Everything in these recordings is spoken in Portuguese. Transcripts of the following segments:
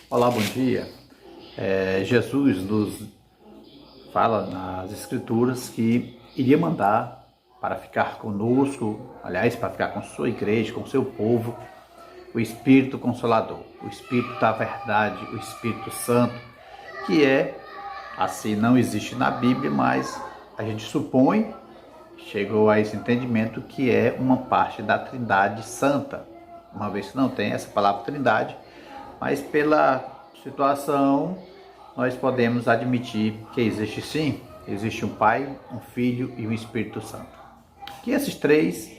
Olá, bom dia. Jesus nos fala nas Escrituras que iria mandar para ficar conosco, aliás, para ficar com sua igreja, com seu povo, o Espírito Consolador, o Espírito da Verdade, o Espírito Santo, que assim, não existe na Bíblia, mas a gente supõe, chegou a esse entendimento que é uma parte da Trindade Santa, uma vez que não tem essa palavra Trindade, mas pela situação nós podemos admitir que existe sim, existe um Pai, um Filho e um Espírito Santo. Que esses três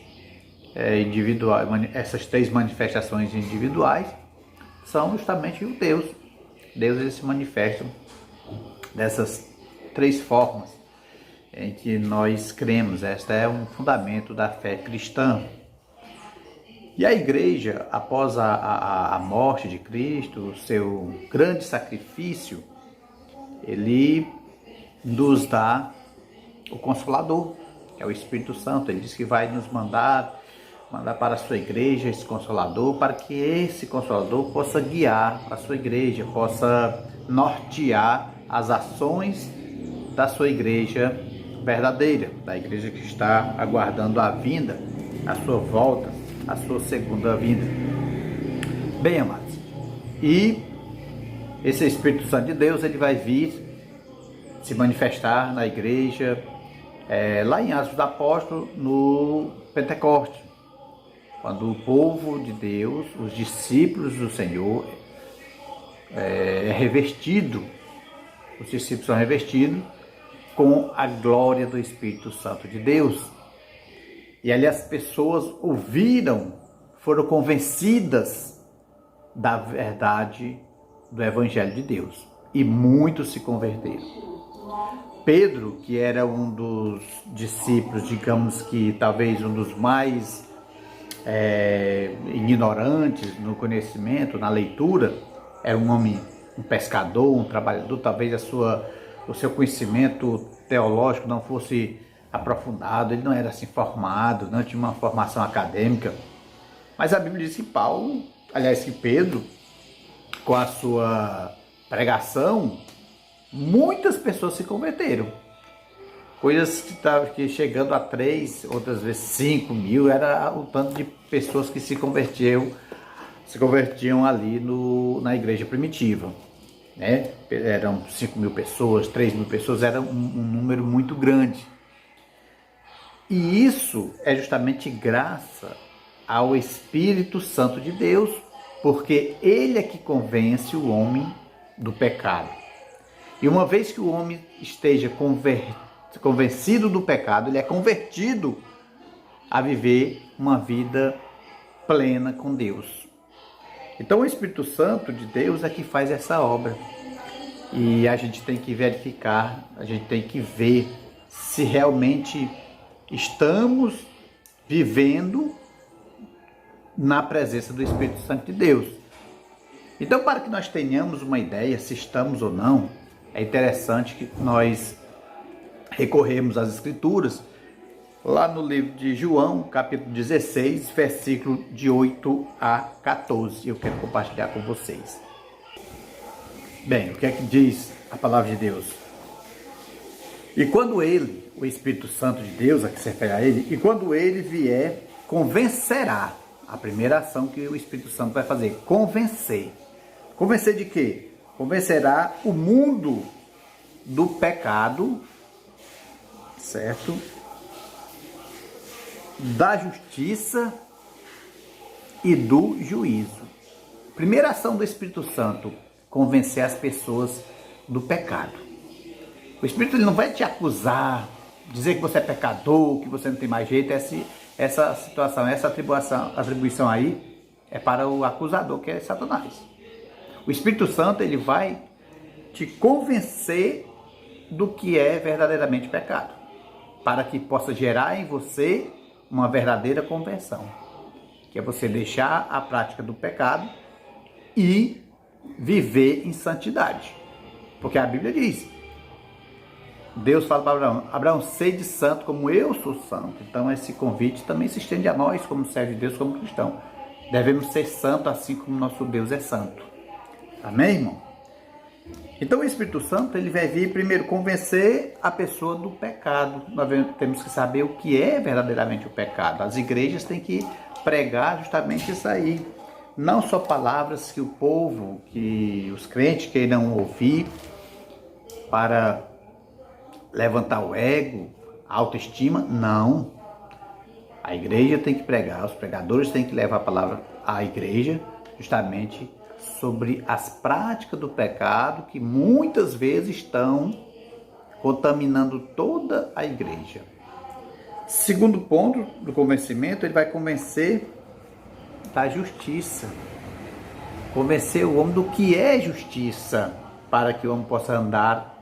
essas três manifestações individuais são justamente o Deus. Deus ele se manifesta dessas três formas em que nós cremos. Este é um fundamento da fé cristã. E a igreja, após a morte de Cristo, o seu grande sacrifício, ele nos dá o Consolador, que é o Espírito Santo. Ele diz que vai nos mandar para a sua igreja esse Consolador, para que esse Consolador possa guiar a sua igreja, possa nortear as ações da sua igreja verdadeira, da igreja que está aguardando a vinda, a sua volta, a sua segunda vinda. Bem, amados, e esse Espírito Santo de Deus, ele vai vir se manifestar na igreja, lá em Atos dos Apóstolos, no Pentecoste, quando o povo de Deus, os discípulos do Senhor, revestido, os discípulos são revestidos com a glória do Espírito Santo de Deus. E ali as pessoas ouviram, foram convencidas da verdade do Evangelho de Deus. E muitos se converteram. Pedro, que era um dos discípulos, digamos que talvez um dos mais ignorantes no conhecimento, na leitura, era um homem, um pescador, um trabalhador, talvez o seu conhecimento teológico não fosse aprofundado, ele não era assim formado, não tinha uma formação acadêmica, mas a Bíblia diz que que Pedro, com a sua pregação, muitas pessoas se converteram. Coisas que estavam chegando a 3, outras vezes 5 mil, era o tanto de pessoas que se convertiam ali na igreja primitiva. Né? Eram 5 mil pessoas, 3 mil pessoas, era um número muito grande. E isso é justamente graças ao Espírito Santo de Deus, porque ele é que convence o homem do pecado. E uma vez que o homem esteja convencido do pecado, ele é convertido a viver uma vida plena com Deus. Então o Espírito Santo de Deus é que faz essa obra. E a gente tem que verificar, a gente tem que ver se realmente estamos vivendo na presença do Espírito Santo de Deus. Então, para que nós tenhamos uma ideia se estamos ou não, é interessante que nós recorremos às Escrituras, lá no livro de João, capítulo 16, versículo de 8 a 14. Eu quero compartilhar com vocês. Bem, o que é que diz a palavra de Deus? E quando ele, o Espírito Santo de Deus, a que se refere a ele, e quando ele vier, convencerá. A primeira ação que o Espírito Santo vai fazer, convencer. Convencer de quê? Convencerá o mundo do pecado, certo? Da justiça e do juízo. Primeira ação do Espírito Santo, convencer as pessoas do pecado. O Espírito ele não vai te acusar, dizer que você é pecador, que você não tem mais jeito. Essa situação, essa atribuição aí é para o acusador, que é Satanás. O Espírito Santo ele vai te convencer do que é verdadeiramente pecado, para que possa gerar em você uma verdadeira conversão, que é você deixar a prática do pecado e viver em santidade. Porque a Bíblia diz, Deus fala para Abraão, sede santo como eu sou santo. Então esse convite também se estende a nós como servos de Deus, como cristãos. Devemos ser santos assim como nosso Deus é santo. Amém, irmão? Então o Espírito Santo, ele vai vir primeiro convencer a pessoa do pecado. Nós temos que saber o que é verdadeiramente o pecado. As igrejas têm que pregar justamente isso aí. Não só palavras que o povo, que os crentes queiram ouvir para levantar o ego, a autoestima, não. A igreja tem que pregar, os pregadores têm que levar a palavra à igreja, justamente sobre as práticas do pecado que muitas vezes estão contaminando toda a igreja. Segundo ponto do convencimento, ele vai convencer da justiça. Convencer o homem do que é justiça, para que o homem possa andar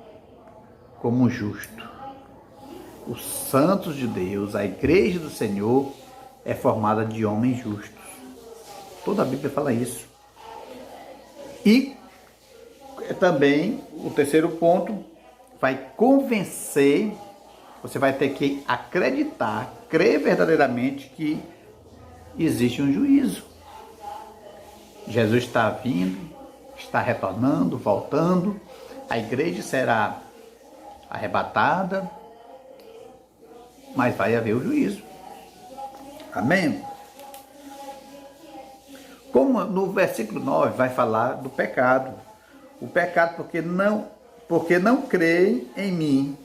como justo. Os santos de Deus, a igreja do Senhor, é formada de homens justos. Toda a Bíblia fala isso. E também, o terceiro ponto, vai convencer, você vai ter que acreditar, crer verdadeiramente que existe um juízo. Jesus está vindo, está retornando, voltando, a igreja será arrebatada, mas vai haver o juízo. Amém? Como no versículo 9 vai falar do pecado. O pecado porque não creem em mim.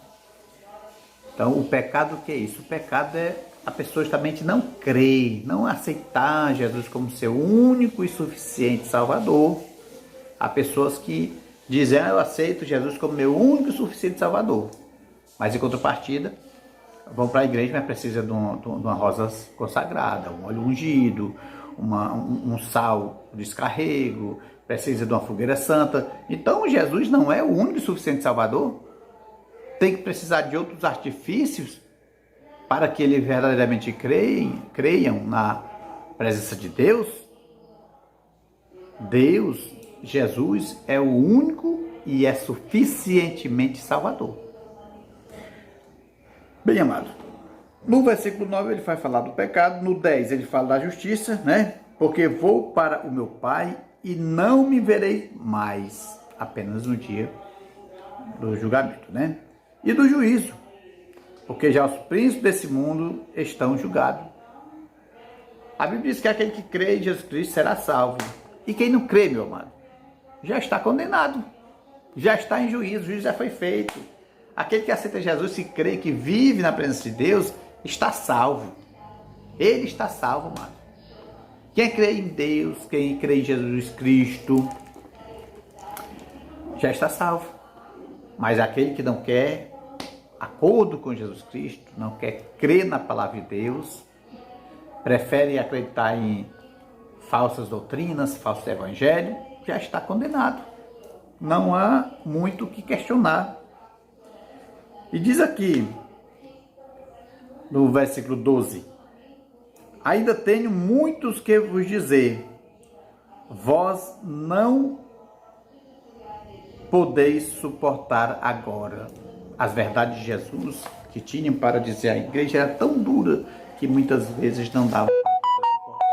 Então, o pecado, o que é isso? O pecado é a pessoa justamente não crer, não aceitar Jesus como seu único e suficiente Salvador. Há pessoas que dizem, eu aceito Jesus como meu único e suficiente Salvador. Mas em contrapartida, vão para a igreja, mas precisa de uma rosa consagrada, um óleo ungido, um sal de descarrego, precisa de uma fogueira santa. Então Jesus não é o único e suficiente Salvador. Tem que precisar de outros artifícios para que ele verdadeiramente creiam na presença de Deus. Jesus é o único e é suficientemente Salvador. Bem amado, no versículo 9 ele vai falar do pecado, no 10 ele fala da justiça, né? Porque vou para o meu Pai e não me verei mais, apenas no dia do julgamento, né? E do juízo, porque já os príncipes desse mundo estão julgados. A Bíblia diz que aquele que crê em Jesus Cristo será salvo. E quem não crê, meu amado, já está condenado, já está em juízo, o juízo já foi feito. Aquele que aceita Jesus, se crê, que vive na presença de Deus, está salvo. Ele está salvo, amado. Quem crê em Deus, quem crê em Jesus Cristo, já está salvo. Mas aquele que não quer acordo com Jesus Cristo, não quer crer na palavra de Deus, prefere acreditar em falsas doutrinas, falsos evangelhos, já está condenado. Não há muito o que questionar. E diz aqui, no versículo 12, ainda tenho muitos que vos dizer, vós não podeis suportar agora. As verdades de Jesus que tinham para dizer à igreja era tão dura que muitas vezes não dava para suportar.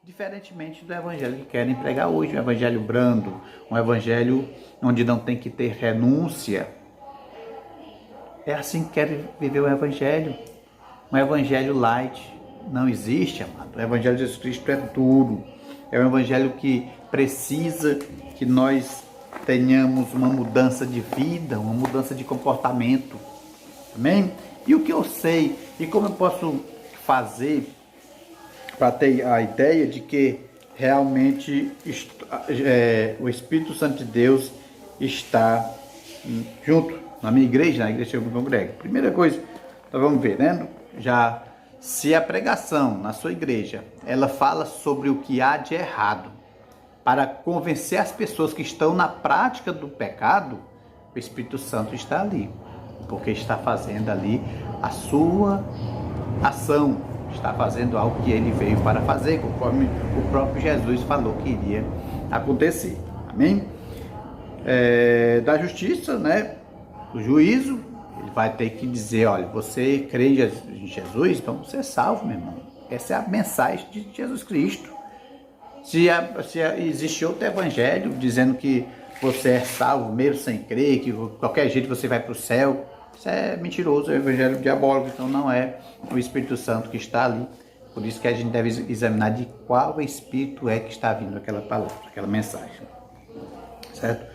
Diferentemente do evangelho que querem pregar hoje, um evangelho brando, um evangelho onde não tem que ter renúncia. É assim que querem viver o evangelho. Um evangelho light não existe, amado. O evangelho de Jesus Cristo é duro. É um evangelho que precisa que nós tenhamos uma mudança de vida, uma mudança de comportamento. Amém? E o que eu sei, e como eu posso fazer para ter a ideia de que realmente o Espírito Santo de Deus está junto na minha igreja, na igreja que eu me congrego. Primeira coisa, nós vamos ver, né? Já se a pregação na sua igreja, ela fala sobre o que há de errado, para convencer as pessoas que estão na prática do pecado, o Espírito Santo está ali, porque está fazendo ali a sua ação, está fazendo algo que ele veio para fazer, conforme o próprio Jesus falou que iria acontecer. Amém? Da justiça, né? Do juízo, ele vai ter que dizer, olha, você crê em Jesus, então você é salvo, meu irmão. Essa é a mensagem de Jesus Cristo. Se existe outro evangelho dizendo que você é salvo mesmo sem crer, que de qualquer jeito você vai para o céu, isso é mentiroso, é o evangelho diabólico, então não é o Espírito Santo que está ali. Por isso que a gente deve examinar de qual espírito é que está vindo aquela palavra, aquela mensagem. Certo?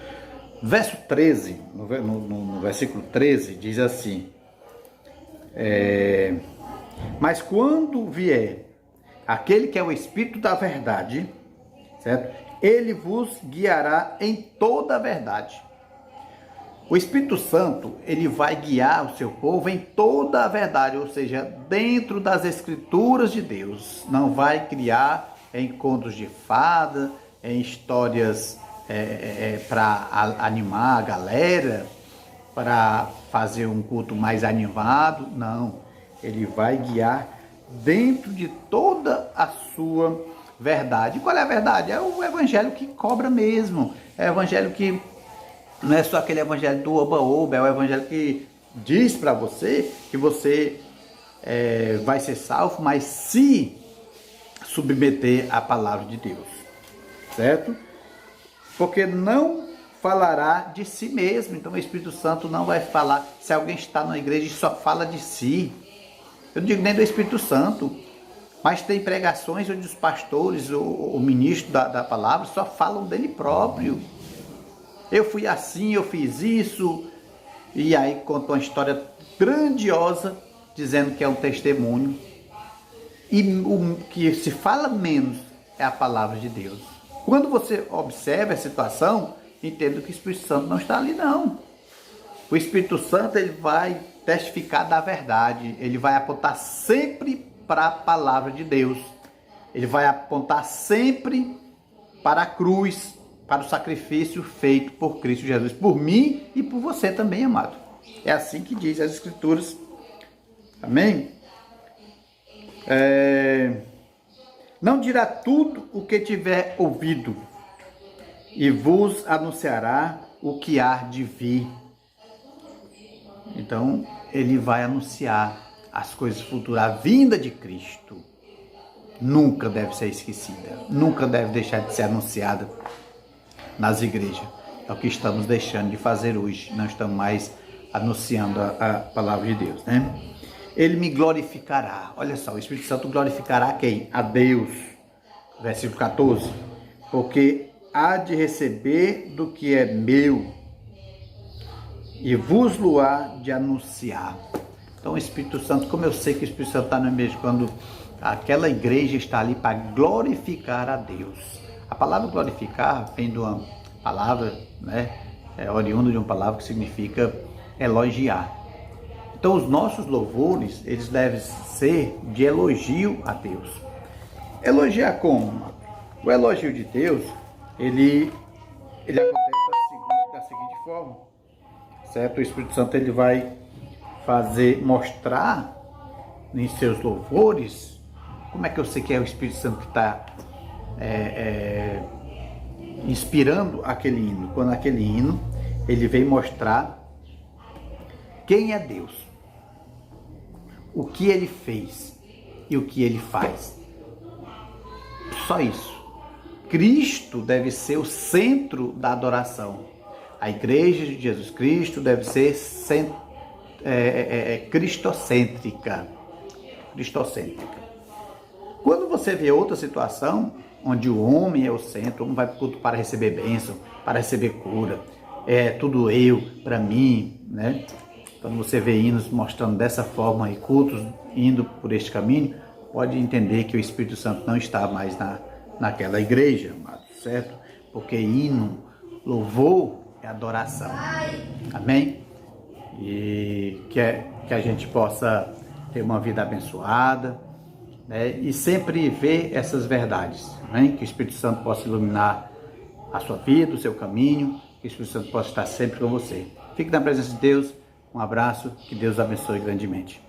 Verso 13, no versículo 13, diz assim: mas quando vier aquele que é o Espírito da verdade, certo? Ele vos guiará em toda a verdade. O Espírito Santo, ele vai guiar o seu povo em toda a verdade, ou seja, dentro das Escrituras de Deus. Não vai criar em contos de fada, em histórias para animar a galera, para fazer um culto mais animado. Não, ele vai guiar dentro de toda a sua verdade. E qual é a verdade? É o evangelho que cobra mesmo, é o evangelho que não é só aquele evangelho do oba-oba, é o evangelho que diz para você que você vai ser salvo, mas se submeter à palavra de Deus, certo? Porque não falará de si mesmo. Então o Espírito Santo não vai falar. Se alguém está na igreja e só fala de si, eu não digo nem do Espírito Santo, mas tem pregações onde os pastores, o ministro da palavra só falam dele próprio. Eu fui assim, eu fiz isso, e aí conta uma história grandiosa, dizendo que é um testemunho, e o que se fala menos é a palavra de Deus. Quando você observa a situação, entenda que o Espírito Santo não está ali não. O Espírito Santo, ele vai testificar da verdade, ele vai apontar sempre para a palavra de Deus, ele vai apontar sempre para a cruz, para o sacrifício feito por Cristo Jesus, por mim e por você também, amado. É assim que diz as Escrituras. Amém? Não dirá tudo o que tiver ouvido, e vos anunciará o que há de vir. Então, ele vai anunciar as coisas futuras, a vinda de Cristo. Nunca deve ser esquecida, nunca deve deixar de ser anunciada nas igrejas. É o que estamos deixando de fazer hoje. Não estamos mais anunciando a palavra de Deus, né? Ele me glorificará. Olha só, o Espírito Santo glorificará quem? A Deus. Versículo 14. Porque há de receber do que é meu e vos-lo há de anunciar. Então o Espírito Santo, como eu sei que o Espírito Santo está no mesmo quando aquela igreja está ali para glorificar a Deus. A palavra glorificar vem de uma palavra, né, oriunda de uma palavra que significa elogiar. Então os nossos louvores, eles devem ser de elogio a Deus. Elogiar como? O elogio de Deus, ele acontece da seguinte forma, certo? O Espírito Santo, ele vai mostrar em seus louvores. Como é que eu sei que é o Espírito Santo que está inspirando aquele hino? Quando aquele hino, ele vem mostrar quem é Deus, o que ele fez e o que ele faz. Só isso. Cristo deve ser o centro da adoração. A igreja de Jesus Cristo deve ser cristocêntrica. Quando você vê outra situação, onde o homem é o centro, o homem vai para o culto para receber bênção, para receber cura, tudo eu, para mim, né? Quando você vê hinos mostrando dessa forma e cultos indo por este caminho, pode entender que o Espírito Santo não está mais naquela igreja, certo? Porque hino, louvor é adoração. Amém? E que a gente possa ter uma vida abençoada, né? E sempre ver essas verdades, né? Que o Espírito Santo possa iluminar a sua vida, o seu caminho, que o Espírito Santo possa estar sempre com você. Fique na presença de Deus, um abraço, que Deus abençoe grandemente.